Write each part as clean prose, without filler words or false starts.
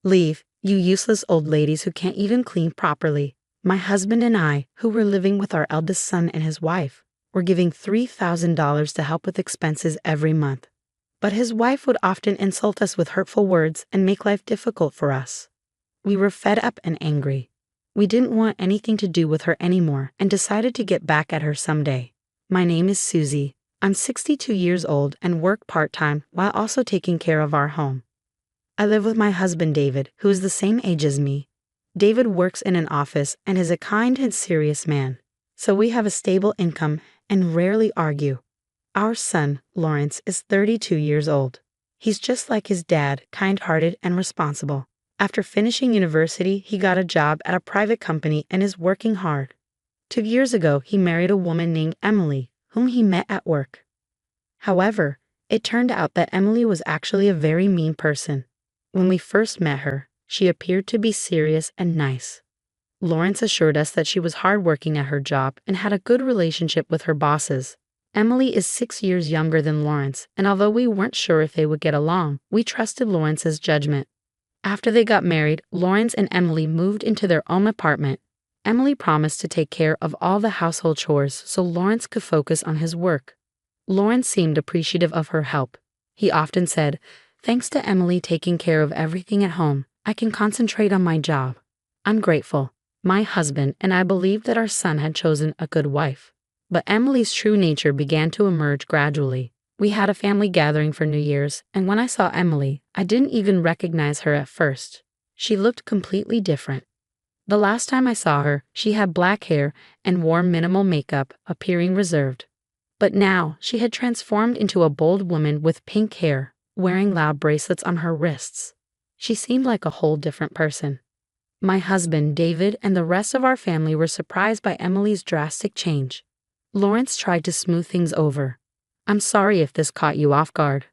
"Leave, you useless old ladies who can't even clean properly." My husband and I, who were living with our eldest son and his wife, were giving $3,000 to help with expenses every month. But his wife would often insult us with hurtful words and make life difficult for us. We were fed up and angry. We didn't want anything to do with her anymore and decided to get back at her someday. My name is Susie. I'm 62 years old and work part-time while also taking care of our home. I live with my husband David, who is the same age as me. David works in an office and is a kind and serious man, so we have a stable income and rarely argue. Our son, Lawrence, is 32 years old. He's just like his dad, kind-hearted and responsible. After finishing university, he got a job at a private company and is working hard. 2 years ago, he married a woman named Emily, whom he met at work. However, it turned out that Emily was actually a very mean person. When we first met her, she appeared to be serious and nice. Lawrence assured us that she was hardworking at her job and had a good relationship with her bosses. Emily is 6 years younger than Lawrence, and although we weren't sure if they would get along, we trusted Lawrence's judgment. After they got married, Lawrence and Emily moved into their own apartment. Emily promised to take care of all the household chores so Lawrence could focus on his work. Lawrence seemed appreciative of her help. He often said, "Thanks to Emily taking care of everything at home, I can concentrate on my job." I'm grateful. My husband and I believed that our son had chosen a good wife. But Emily's true nature began to emerge gradually. We had a family gathering for New Year's, and when I saw Emily, I didn't even recognize her at first. She looked completely different. The last time I saw her, she had black hair and wore minimal makeup, appearing reserved. But now, she had transformed into a bold woman with pink hair, wearing loud bracelets on her wrists. She seemed like a whole different person. My husband, David, and the rest of our family were surprised by Emily's drastic change. Lawrence tried to smooth things over. "I'm sorry if this caught you off guard."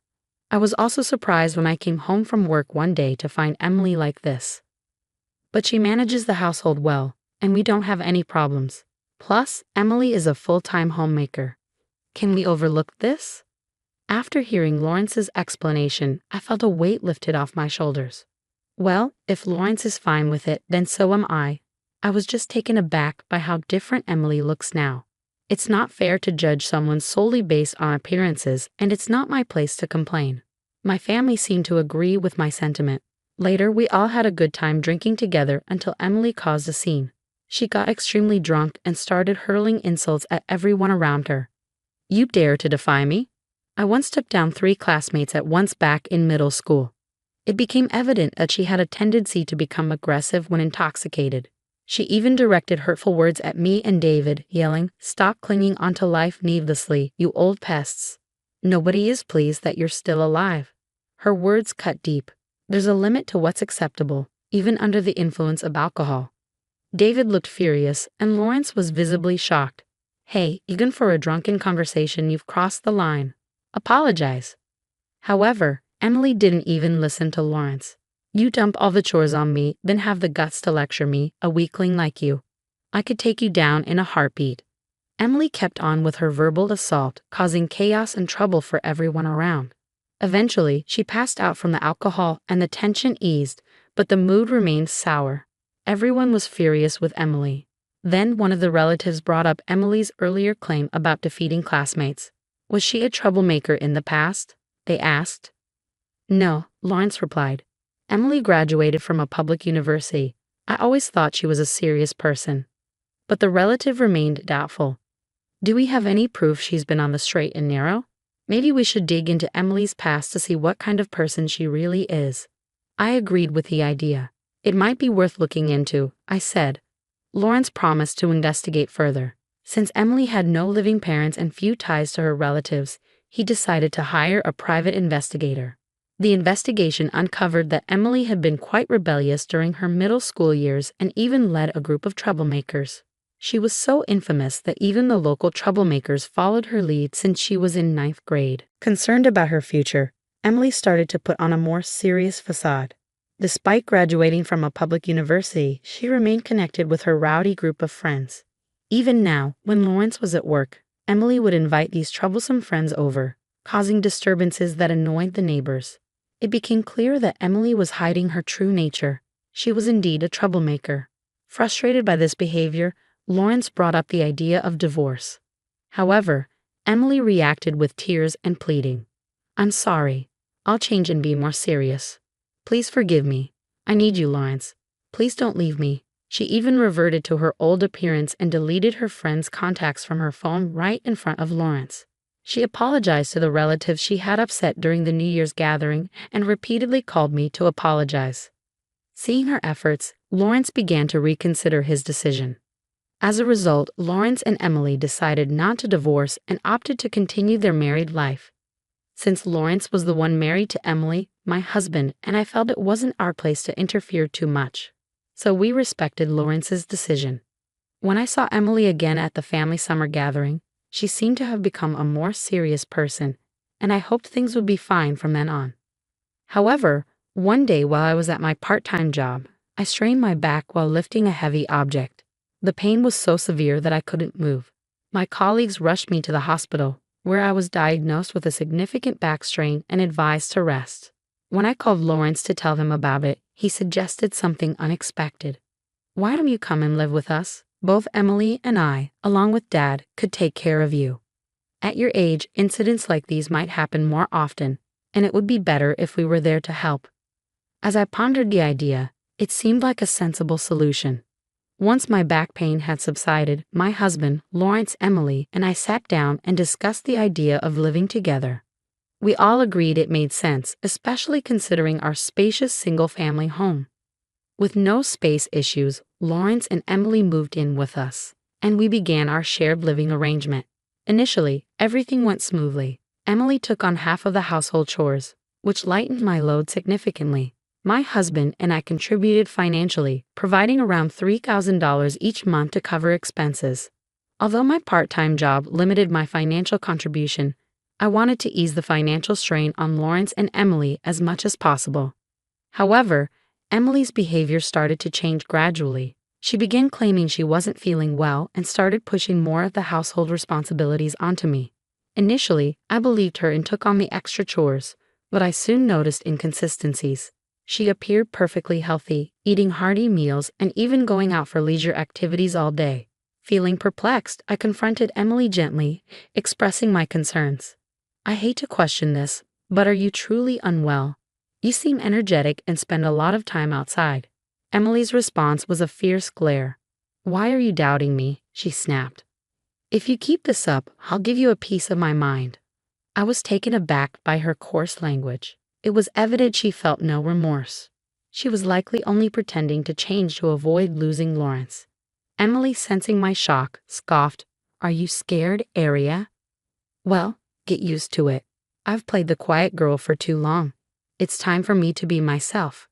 I was also surprised when I came home from work one day to find Emily like this. But she manages the household well, and we don't have any problems. Plus, Emily is a full-time homemaker. Can we overlook this? After hearing Lawrence's explanation, I felt a weight lifted off my shoulders. Well, if Lawrence is fine with it, then so am I. I was just taken aback by how different Emily looks now. It's not fair to judge someone solely based on appearances, and it's not my place to complain. My family seemed to agree with my sentiment. Later, we all had a good time drinking together until Emily caused a scene. She got extremely drunk and started hurling insults at everyone around her. "You dare to defy me?" I once took down 3 classmates at once back in middle school. It became evident that she had a tendency to become aggressive when intoxicated. She even directed hurtful words at me and David, yelling, "Stop clinging onto life needlessly, you old pests. Nobody is pleased that you're still alive." Her words cut deep. There's a limit to what's acceptable, even under the influence of alcohol. David looked furious, and Lawrence was visibly shocked. "Hey, even for a drunken conversation, you've crossed the line. Apologize." However, Emily didn't even listen to Lawrence. "You dump all the chores on me, then have the guts to lecture me, a weakling like you. I could take you down in a heartbeat." Emily kept on with her verbal assault, causing chaos and trouble for everyone around. Eventually, she passed out from the alcohol and the tension eased, but the mood remained sour. Everyone was furious with Emily. Then one of the relatives brought up Emily's earlier claim about defeating classmates. Was she a troublemaker in the past? They asked. "No," Lawrence replied. "Emily graduated from a public university. I always thought she was a serious person." But the relative remained doubtful. "Do we have any proof she's been on the straight and narrow? Maybe we should dig into Emily's past to see what kind of person she really is." I agreed with the idea. "It might be worth looking into," I said. Lawrence promised to investigate further. Since Emily had no living parents and few ties to her relatives, he decided to hire a private investigator. The investigation uncovered that Emily had been quite rebellious during her middle school years and even led a group of troublemakers. She was so infamous that even the local troublemakers followed her lead since she was in 9th grade. Concerned about her future, Emily started to put on a more serious facade. Despite graduating from a public university, she remained connected with her rowdy group of friends. Even now, when Lawrence was at work, Emily would invite these troublesome friends over, causing disturbances that annoyed the neighbors. It became clear that Emily was hiding her true nature. She was indeed a troublemaker. Frustrated by this behavior, Lawrence brought up the idea of divorce. However, Emily reacted with tears and pleading. "I'm sorry. I'll change and be more serious. Please forgive me. I need you, Lawrence. Please don't leave me." She even reverted to her old appearance and deleted her friends' contacts from her phone right in front of Lawrence. She apologized to the relatives she had upset during the New Year's gathering and repeatedly called me to apologize. Seeing her efforts, Lawrence began to reconsider his decision. As a result, Lawrence and Emily decided not to divorce and opted to continue their married life. Since Lawrence was the one married to Emily, my husband, and I felt it wasn't our place to interfere too much. So we respected Lawrence's decision. When I saw Emily again at the family summer gathering, she seemed to have become a more serious person, and I hoped things would be fine from then on. However, one day while I was at my part-time job, I strained my back while lifting a heavy object. The pain was so severe that I couldn't move. My colleagues rushed me to the hospital, where I was diagnosed with a significant back strain and advised to rest. When I called Lawrence to tell him about it, he suggested something unexpected. "Why don't you come and live with us? Both Emily and I, along with Dad, could take care of you. At your age, incidents like these might happen more often, and it would be better if we were there to help." As I pondered the idea, it seemed like a sensible solution. Once my back pain had subsided, my husband, Lawrence, Emily, and I sat down and discussed the idea of living together. We all agreed it made sense, especially considering our spacious single-family home. With no space issues, Lawrence and Emily moved in with us, and we began our shared living arrangement. Initially, everything went smoothly. Emily took on half of the household chores, which lightened my load significantly. My husband and I contributed financially, providing around $3,000 each month to cover expenses. Although my part-time job limited my financial contribution, I wanted to ease the financial strain on Lawrence and Emily as much as possible. However, Emily's behavior started to change gradually. She began claiming she wasn't feeling well and started pushing more of the household responsibilities onto me. Initially, I believed her and took on the extra chores, but I soon noticed inconsistencies. She appeared perfectly healthy, eating hearty meals and even going out for leisure activities all day. Feeling perplexed, I confronted Emily gently, expressing my concerns. "I hate to question this, but are you truly unwell? You seem energetic and spend a lot of time outside." Emily's response was a fierce glare. "Why are you doubting me?" she snapped. "If you keep this up, I'll give you a piece of my mind." I was taken aback by her coarse language. It was evident she felt no remorse. She was likely only pretending to change to avoid losing Lawrence. Emily, sensing my shock, scoffed, "Are you scared, Aria?" "Well, get used to it. I've played the quiet girl for too long. It's time for me to be myself."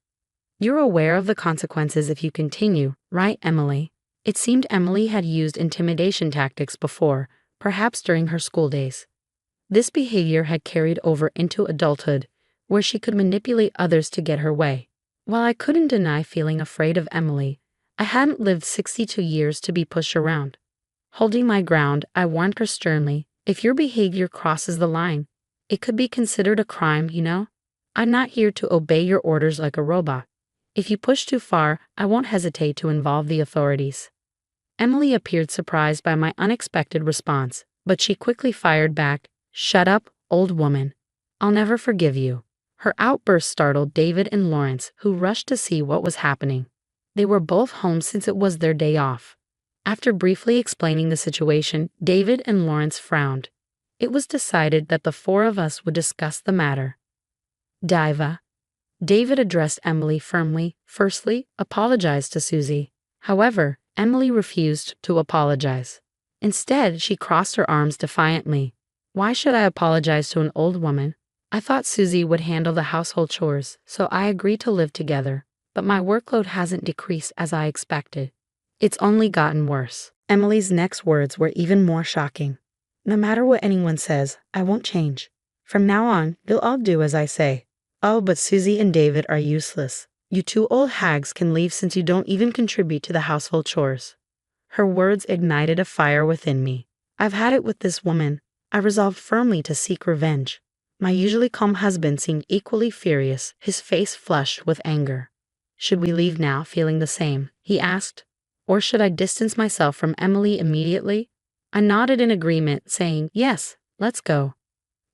"You're aware of the consequences if you continue, right, Emily?" It seemed Emily had used intimidation tactics before, perhaps during her school days. This behavior had carried over into adulthood, where she could manipulate others to get her way. While I couldn't deny feeling afraid of Emily, I hadn't lived 62 years to be pushed around. Holding my ground, I warned her sternly, "If your behavior crosses the line, it could be considered a crime, you know? I'm not here to obey your orders like a robot. If you push too far, I won't hesitate to involve the authorities." Emily appeared surprised by my unexpected response, but she quickly fired back, "Shut up, old woman. I'll never forgive you." Her outburst startled David and Lawrence, who rushed to see what was happening. They were both home since it was their day off. After briefly explaining the situation, David and Lawrence frowned. It was decided that the four of us would discuss the matter. "Diva." David addressed Emily firmly. "Firstly, apologize to Susie." However, Emily refused to apologize. Instead, she crossed her arms defiantly. "Why should I apologize to an old woman? I thought Susie would handle the household chores, so I agreed to live together, but my workload hasn't decreased as I expected. It's only gotten worse." Emily's next words were even more shocking. "No matter what anyone says, I won't change. From now on, you'll all do as I say. Oh, but Susie and David are useless. You two old hags can leave since you don't even contribute to the household chores." Her words ignited a fire within me. I've had it with this woman. I resolved firmly to seek revenge. My usually calm husband seemed equally furious, his face flushed with anger. "Should we leave now feeling the same?" he asked. "Or should I distance myself from Emily immediately?" I nodded in agreement, saying, "Yes, let's go."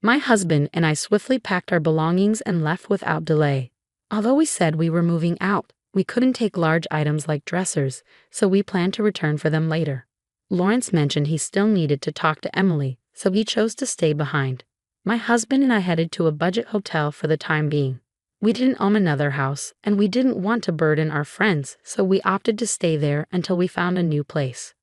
My husband and I swiftly packed our belongings and left without delay. Although we said we were moving out, we couldn't take large items like dressers, so we planned to return for them later. Lawrence mentioned he still needed to talk to Emily, so he chose to stay behind. My husband and I headed to a budget hotel for the time being. We didn't own another house, and we didn't want to burden our friends, so we opted to stay there until we found a new place.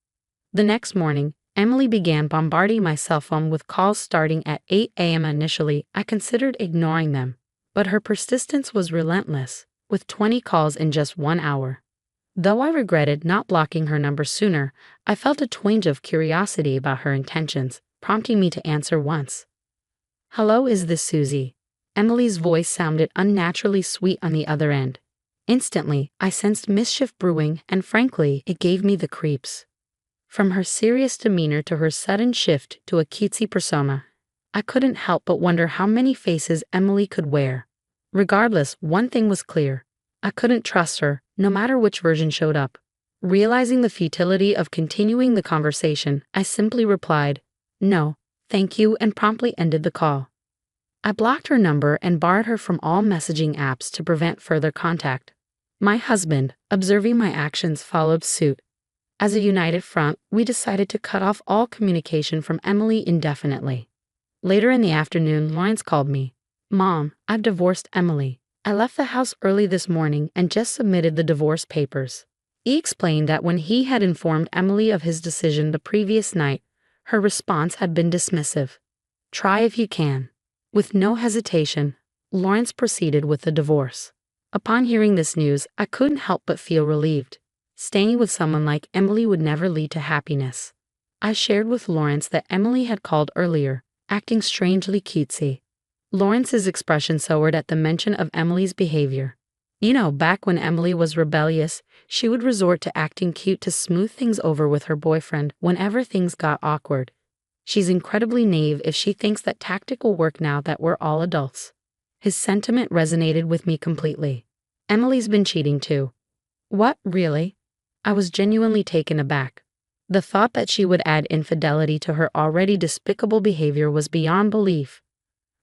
The next morning, Emily began bombarding my cell phone with calls starting at 8 a.m. Initially, I considered ignoring them, but her persistence was relentless, with 20 calls in just 1 hour. Though I regretted not blocking her number sooner, I felt a twinge of curiosity about her intentions, prompting me to answer once. "Hello, is this Susie?" Emily's voice sounded unnaturally sweet on the other end. Instantly, I sensed mischief brewing, and frankly, it gave me the creeps. From her serious demeanor to her sudden shift to a cutesy persona, I couldn't help but wonder how many faces Emily could wear. Regardless, one thing was clear. I couldn't trust her, no matter which version showed up. Realizing the futility of continuing the conversation, I simply replied, "No, thank you," and promptly ended the call. I blocked her number and barred her from all messaging apps to prevent further contact. My husband, observing my actions, followed suit. As a united front, we decided to cut off all communication from Emily indefinitely. Later in the afternoon, Lawrence called me. "Mom, I've divorced Emily. I left the house early this morning and just submitted the divorce papers." He explained that when he had informed Emily of his decision the previous night, her response had been dismissive. "Try if you can." With no hesitation, Lawrence proceeded with the divorce. Upon hearing this news, I couldn't help but feel relieved. Staying with someone like Emily would never lead to happiness. I shared with Lawrence that Emily had called earlier, acting strangely cutesy. Lawrence's expression soured at the mention of Emily's behavior. Back when Emily was rebellious, she would resort to acting cute to smooth things over with her boyfriend whenever things got awkward. She's incredibly naive if she thinks that tactic will work now that we're all adults. His sentiment resonated with me completely. Emily's been cheating too. What, really? I was genuinely taken aback. The thought that she would add infidelity to her already despicable behavior was beyond belief.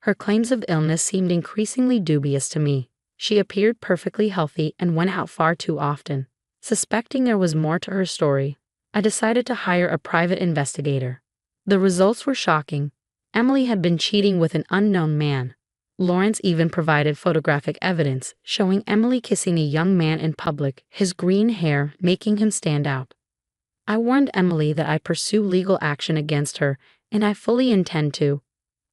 Her claims of illness seemed increasingly dubious to me. She appeared perfectly healthy and went out far too often. Suspecting there was more to her story, I decided to hire a private investigator. The results were shocking. Emily had been cheating with an unknown man. Lawrence even provided photographic evidence showing Emily kissing a young man in public, his green hair making him stand out. I warned Emily that I'd pursue legal action against her, and I fully intend to.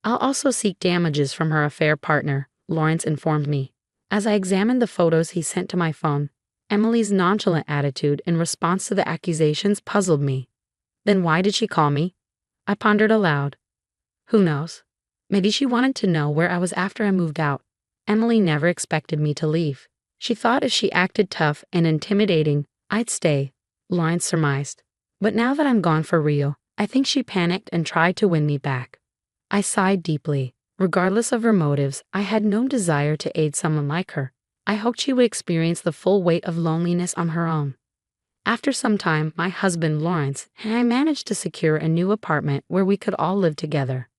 "I'll also seek damages from her affair partner," Lawrence informed me. As I examined the photos he sent to my phone, Emily's nonchalant attitude in response to the accusations puzzled me. Then why did she call me? I pondered aloud. Who knows? Maybe she wanted to know where I was after I moved out. Emily never expected me to leave. She thought if she acted tough and intimidating, I'd stay, Lawrence surmised. But now that I'm gone for real, I think she panicked and tried to win me back. I sighed deeply. Regardless of her motives, I had no desire to aid someone like her. I hoped she would experience the full weight of loneliness on her own. After some time, my husband, Lawrence, and I managed to secure a new apartment where we could all live together.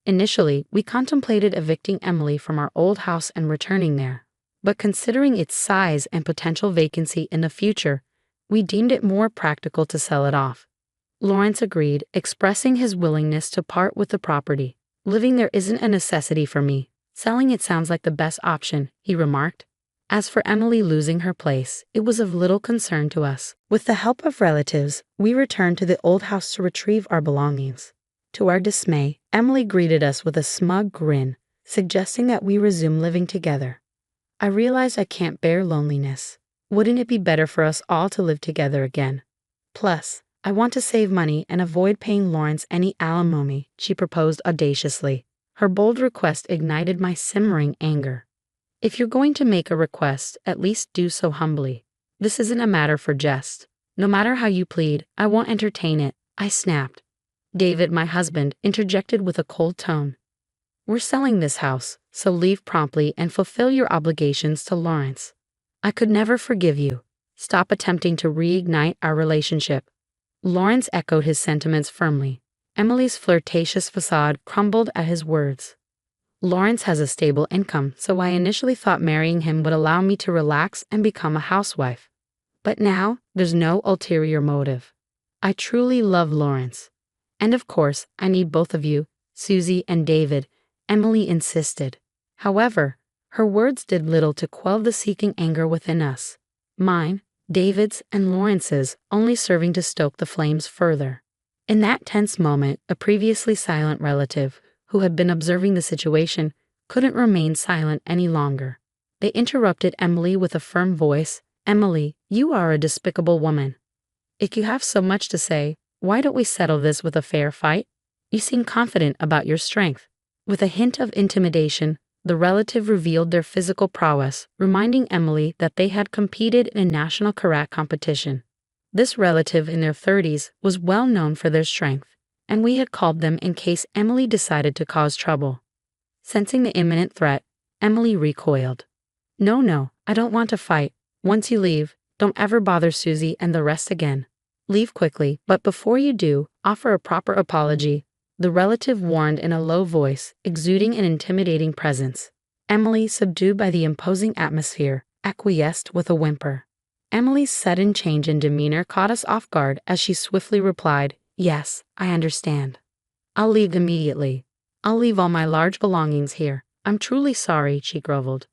Initially, we contemplated evicting Emily from our old house and returning there. But considering its size and potential vacancy in the future, we deemed it more practical to sell it off. Lawrence agreed, expressing his willingness to part with the property. "Living there isn't a necessity for me. Selling it sounds like the best option," he remarked. As for Emily losing her place, it was of little concern to us. With the help of relatives, we returned to the old house to retrieve our belongings. To our dismay, Emily greeted us with a smug grin, suggesting that we resume living together. I realized I can't bear loneliness. Wouldn't it be better for us all to live together again? Plus, I want to save money and avoid paying Lawrence any alimony, she proposed audaciously. Her bold request ignited my simmering anger. If you're going to make a request, at least do so humbly. This isn't a matter for jest. No matter how you plead, I won't entertain it, I snapped. David, my husband, interjected with a cold tone. We're selling this house, so leave promptly and fulfill your obligations to Lawrence. I could never forgive you. Stop attempting to reignite our relationship." Lawrence echoed his sentiments firmly. Emily's flirtatious facade crumbled at his words. "Lawrence has a stable income, so I initially thought marrying him would allow me to relax and become a housewife. But now, there's no ulterior motive. I truly love Lawrence. And of course, I need both of you, Susie and David," Emily insisted. However, her words did little to quell the seeking anger within us. Mine, David's, and Lawrence's, only serving to stoke the flames further. In that tense moment, a previously silent relative, who had been observing the situation, couldn't remain silent any longer. They interrupted Emily with a firm voice. "Emily, you are a despicable woman. If you have so much to say, why don't we settle this with a fair fight? You seem confident about your strength." With a hint of intimidation, the relative revealed their physical prowess, reminding Emily that they had competed in a national karate competition. This relative in their 30s was well known for their strength, and we had called them in case Emily decided to cause trouble. Sensing the imminent threat, Emily recoiled. No, I don't want to fight. Once you leave, don't ever bother Susie and the rest again. Leave quickly, but before you do, offer a proper apology," the relative warned in a low voice, exuding an intimidating presence. Emily, subdued by the imposing atmosphere, acquiesced with a whimper. Emily's sudden change in demeanor caught us off guard as she swiftly replied, "Yes, I understand. I'll leave immediately. I'll leave all my large belongings here. I'm truly sorry," she groveled.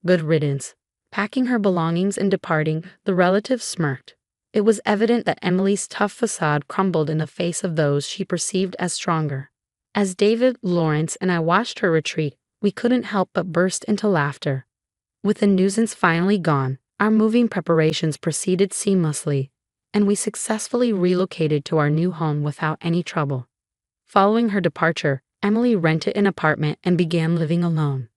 "Good riddance." Packing her belongings and departing, the relative smirked. It was evident that Emily's tough facade crumbled in the face of those she perceived as stronger. As David, Lawrence, and I watched her retreat, we couldn't help but burst into laughter. With the nuisance finally gone, our moving preparations proceeded seamlessly, and we successfully relocated to our new home without any trouble. Following her departure, Emily rented an apartment and began living alone.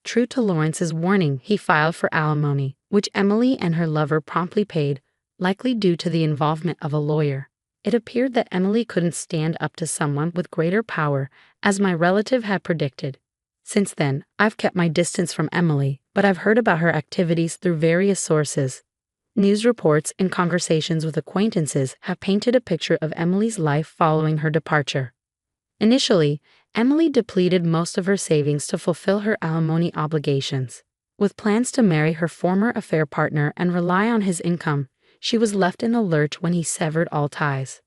True to Lawrence's warning, he filed for alimony, which Emily and her lover promptly paid, likely due to the involvement of a lawyer. It appeared that Emily couldn't stand up to someone with greater power, as my relative had predicted. Since then, I've kept my distance from Emily, but I've heard about her activities through various sources. News reports and conversations with acquaintances have painted a picture of Emily's life following her departure. Initially, Emily depleted most of her savings to fulfill her alimony obligations. With plans to marry her former affair partner and rely on his income, she was left in the lurch when he severed all ties.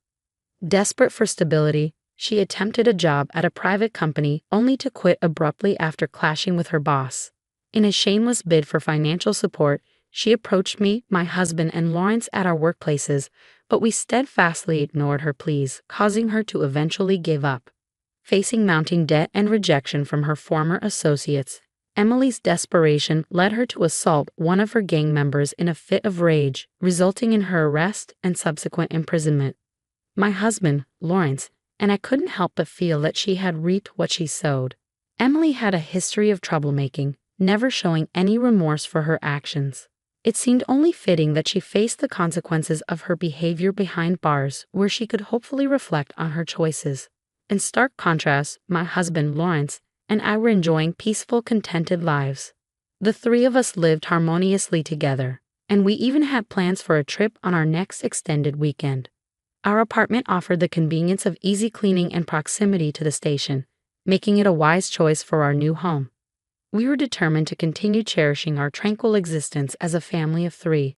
Desperate for stability, she attempted a job at a private company only to quit abruptly after clashing with her boss. In a shameless bid for financial support, she approached me, my husband, and Lawrence at our workplaces, but we steadfastly ignored her pleas, causing her to eventually give up. Facing mounting debt and rejection from her former associates, Emily's desperation led her to assault one of her gang members in a fit of rage, resulting in her arrest and subsequent imprisonment. My husband, Lawrence, and I couldn't help but feel that she had reaped what she sowed. Emily had a history of troublemaking, never showing any remorse for her actions. It seemed only fitting that she face the consequences of her behavior behind bars, where she could hopefully reflect on her choices. In stark contrast, my husband, Lawrence, and I were enjoying peaceful, contented lives. The three of us lived harmoniously together, and we even had plans for a trip on our next extended weekend. Our apartment offered the convenience of easy cleaning and proximity to the station, making it a wise choice for our new home. We were determined to continue cherishing our tranquil existence as a family of three,